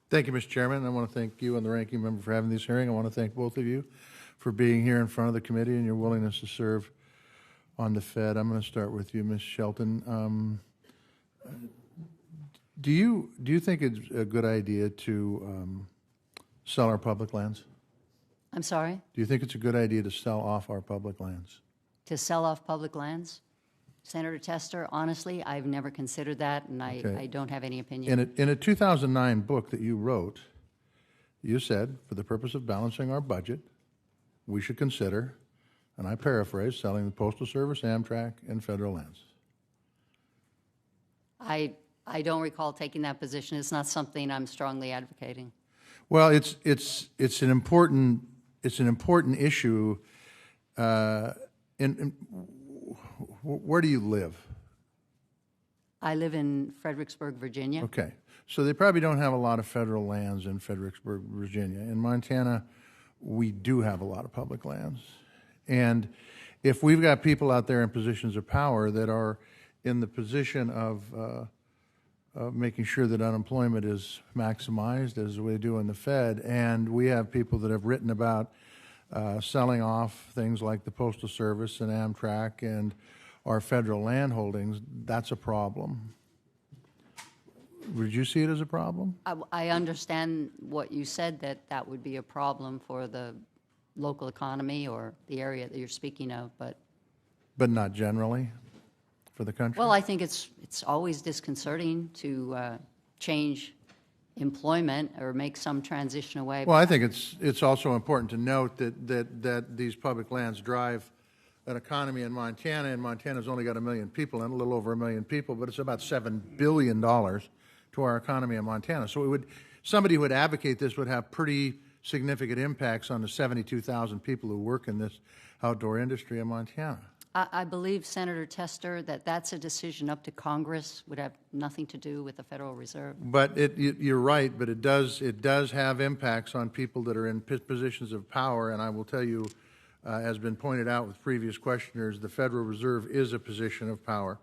Thank you, Mr. Chairman. I want to thank you and the ranking member for having this hearing. I want to thank both of you for being here in front of the committee and your willingness to serve on the Fed. I'm going to start with you, Ms. Shelton. Do you think it's a good idea to sell our public lands? I'm sorry? Do you think it's a good idea to sell off our public lands? To sell off public lands? Senator Tester, honestly, I've never considered that, and I don't have any opinion. In a 2009 book that you wrote, you said, for the purpose of balancing our budget, we should consider, and I paraphrase, selling the Postal Service, Amtrak, and federal lands. I don't recall taking that position. It's not something I'm strongly advocating. Well, it's an important issue. Where do you live? I live in Fredericksburg, Virginia. Okay. So they probably don't have a lot of federal lands in Fredericksburg, Virginia. In Montana, we do have a lot of public lands. And if we've got people out there in positions of power that are in the position of making sure that unemployment is maximized, as we do in the Fed, and we have people that have written about selling off things like the Postal Service and Amtrak and our federal land holdings, that's a problem. Would you see it as a problem? I understand what you said, that would be a problem for the local economy or the area that you're speaking of, but not generally for the country? well, I think it's always disconcerting to change employment or make some transition away. Well, I think it's also important to note that these public lands drive an economy in Montana, and Montana's only got 1 million people, and a little over 1 million people, but it's about $7 billion to our economy in Montana. So somebody who would advocate this would have pretty significant impacts on the 72,000 people who work in this outdoor industry in Montana. I believe, Senator Tester, that's a decision up to Congress, would have nothing to do with the Federal Reserve. But you're right, but it does have impacts on people that are in positions of power, and I will tell you, has been pointed out with previous questioners, the Federal Reserve is a position of power.